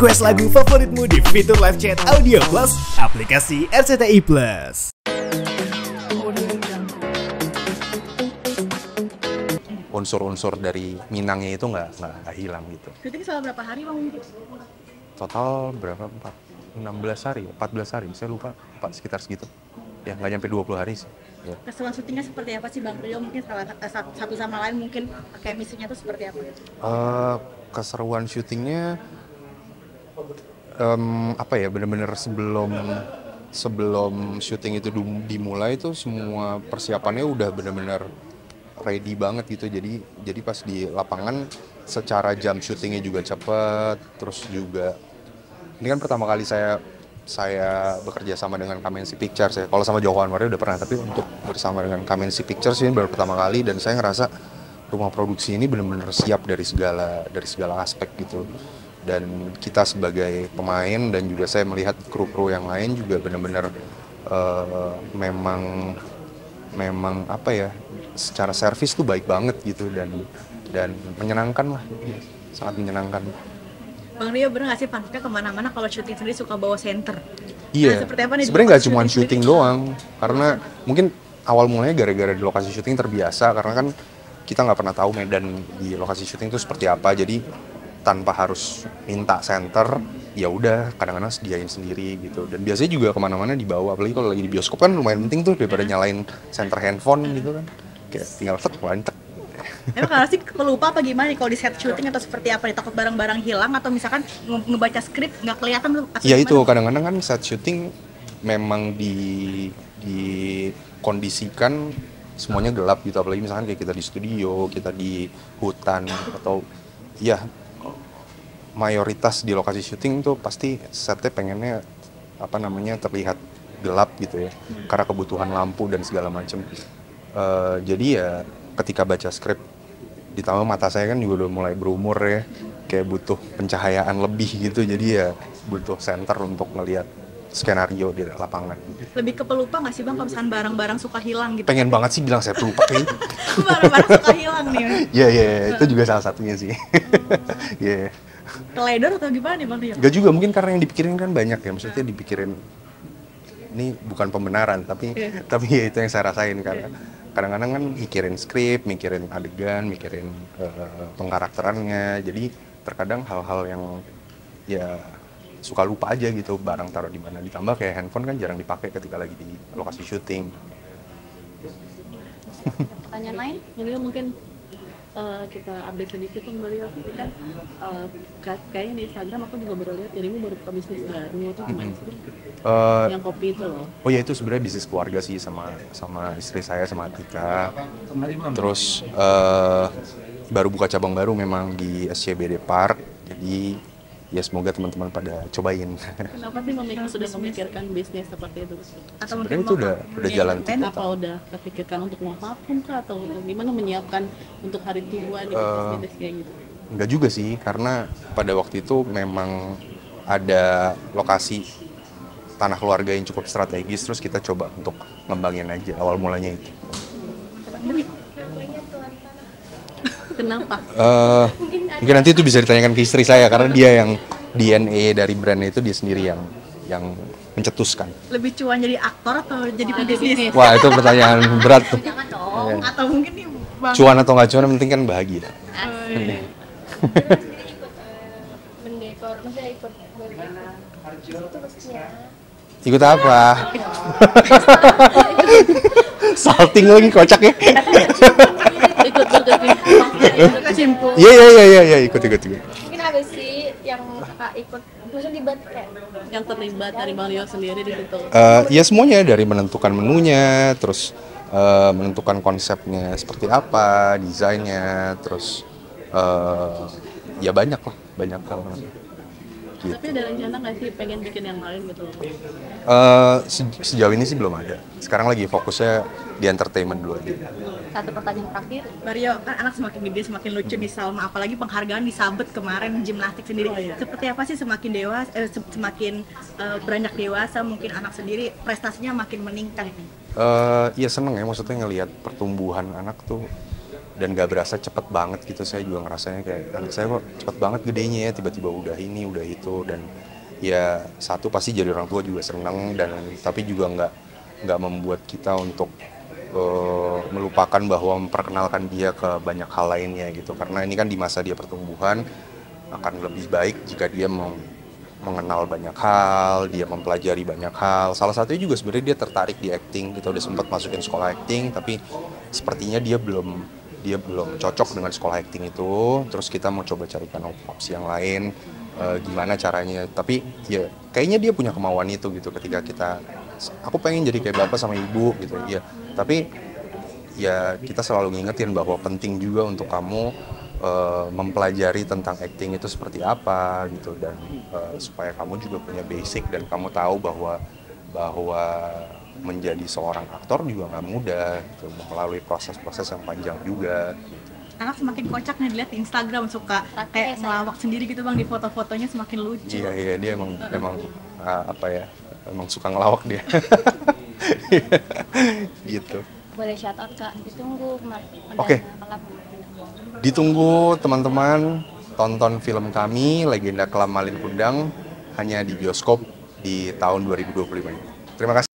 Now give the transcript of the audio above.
Request lagu favoritmu di fitur live chat Audio Plus, aplikasi RCTI Plus. Unsur-unsur dari Minangnya itu nggak hilang gitu. Syuting selama berapa hari Bang? Total berapa? 16 hari, 14 hari, saya lupa, sekitar segitu. Ya, nggak nyampe 20 hari sih. Ya. Keseruan syutingnya seperti apa sih Bang Rio? Mungkin satu sama lain mungkin chemistry-nya itu seperti apa? Keseruan syutingnya apa ya, benar-benar sebelum syuting itu dimulai itu semua persiapannya udah benar-benar ready banget gitu. Jadi pas di lapangan secara jam syutingnya juga cepet, terus juga ini kan pertama kali saya bekerja sama dengan Kamensi Pictures ya. Kalau sama Joko Anwar udah pernah, tapi untuk bersama dengan Kamensi Pictures ini baru pertama kali, dan saya ngerasa rumah produksi ini benar-benar siap dari segala aspek gitu. Dan kita sebagai pemain dan juga saya melihat kru-kru yang lain juga benar-benar memang apa ya, secara servis tuh baik banget gitu, dan menyenangkan lah, sangat menyenangkan. Bang Rio bener nggak sih panasnya kemana-mana kalau syuting sendiri suka bawa center? Iya, sebenarnya nggak cuma syuting doang, karena mungkin awal mulanya gara-gara di lokasi syuting terbiasa, karena kan kita nggak pernah tahu medan di lokasi syuting itu seperti apa, jadi tanpa harus minta center, ya udah kadang-kadang sediain sendiri gitu. Dan biasanya juga kemana-mana dibawa, apalagi kalau lagi di bioskop kan lumayan penting tuh daripada nyalain center handphone gitu kan, kayak tinggal tek. Emang kalau sih pelupa apa gimana nih kalau di set syuting atau seperti apa nih, takut barang-barang hilang atau misalkan ngebaca skrip nggak kelihatan tuh? Iya itu kadang-kadang kan set syuting memang dikondisikan semuanya gelap gitu, apalagi misalkan kayak kita di studio, kita di hutan, atau ya mayoritas di lokasi syuting tuh pasti setnya pengennya terlihat gelap gitu ya, karena kebutuhan lampu dan segala macam. Jadi ya ketika baca skrip, ditambah mata saya kan juga udah mulai berumur ya, kayak butuh pencahayaan lebih gitu, jadi ya butuh center untuk ngelihat skenario di lapangan. Lebih ke pelupa nggak sih Bang kalau misalkan barang-barang suka hilang gitu? Pengen banget sih bilang saya pelupa kayak. Barang-barang suka hilang nih. Iya, itu juga salah satunya sih. Iya. Teledor atau gimana nih Bang Rio? Gak juga, mungkin karena yang dipikirin kan banyak ya, maksudnya dipikirin ini bukan pembenaran, tapi ya itu yang saya rasain, karena kadang-kadang kan mikirin skrip, mikirin adegan, mikirin pengkarakterannya, jadi terkadang hal-hal yang ya suka lupa aja gitu, barang taruh di mana, ditambah kayak handphone kan jarang dipakai ketika lagi di lokasi syuting. Pertanyaan lain, Mario mungkin kita update sedikit tuh Mario, kan kayaknya di Instagram aku juga baru lihat dirimu baru buka bisnis baru tuh gimana sih? Yang kopi itu loh. Oh ya, itu sebenarnya bisnis keluarga sih, sama istri saya, sama Atika. Terus baru buka cabang baru memang di SCBD Park, jadi ya semoga teman-teman pada cobain. Kenapa sih sudah memikirkan bisnis seperti itu? Atau sebenarnya itu udah jalan tiga. Apa udah terpikirkan untuk mau vakum kah, atau gimana menyiapkan untuk hari tua di bisnis kayak gitu? Enggak juga sih, karena pada waktu itu memang ada lokasi tanah keluarga yang cukup strategis, terus kita coba untuk ngembangin aja, awal mulanya itu. Kenapa? Mungkin nanti itu bisa ditanyakan ke istri saya, karena dia yang DNA dari brandnya itu dia sendiri yang mencetuskan. Lebih cuan jadi aktor atau jadi pebisnis? Wah, itu pertanyaan berat tuh. Jangan dong. Atau mungkin nih Bang. Cuan atau nggak cuan, yang penting kan bahagia. Mendekor, maksudnya ikut itu maksudnya. Ikut apa? Salting lagi, kocak ya. Ikut Kecimpung. Iya, ikut. Mungkin apa sih yang kakak ikut, maksudnya libat kayak yang terlibat dari Bang Rio sendiri di situ? Ya semuanya, dari menentukan menunya, terus menentukan konsepnya seperti apa, desainnya, terus ya banyak hal. Gitu. Tapi ada rencana nggak sih pengen bikin yang lain gitu? Sejauh ini sih belum ada. Sekarang lagi fokusnya di entertainment dulu aja. Satu pertanyaan terakhir. Mario, kan anak semakin gede semakin lucu di Salma, apalagi penghargaan disabet kemarin gimnastik sendiri. Seperti apa sih semakin dewasa, semakin beranjak dewasa mungkin anak sendiri prestasinya makin meningkat? Ya seneng ya, maksudnya ngelihat pertumbuhan anak tuh dan gak berasa cepet banget gitu. Saya juga ngerasanya kayak anak saya kok cepet banget gedenya ya, tiba-tiba udah ini udah itu. Dan ya satu pasti jadi orang tua juga seneng, dan tapi juga nggak membuat kita untuk melupakan bahwa memperkenalkan dia ke banyak hal lainnya gitu, karena ini kan di masa dia pertumbuhan akan lebih baik jika dia mengenal banyak hal, dia mempelajari banyak hal. Salah satunya juga sebenarnya dia tertarik di acting. Kita udah sempat masukin sekolah acting, tapi sepertinya dia belum cocok dengan sekolah acting itu. Terus kita mau coba carikan opsi yang lain, gimana caranya. Tapi ya kayaknya dia punya kemauan itu gitu. Ketika aku pengen jadi kayak bapak sama ibu gitu ya. Tapi ya kita selalu ngingetin bahwa penting juga untuk kamu mempelajari tentang acting itu seperti apa gitu, dan supaya kamu juga punya basic dan kamu tahu bahwa menjadi seorang aktor juga nggak mudah gitu, melalui proses-proses yang panjang juga. Anak semakin kocak nih dilihat di Instagram, suka kayak ngelawak sendiri gitu bang, di foto-fotonya semakin lucu. Iya dia emang apa ya, emang suka ngelawak dia. Gitu. Boleh shout out Kak, ditunggu Oke. Ditunggu teman-teman, tonton film kami Legenda Kelam Malin Kundang hanya di bioskop di tahun 2025 ini. Terima kasih.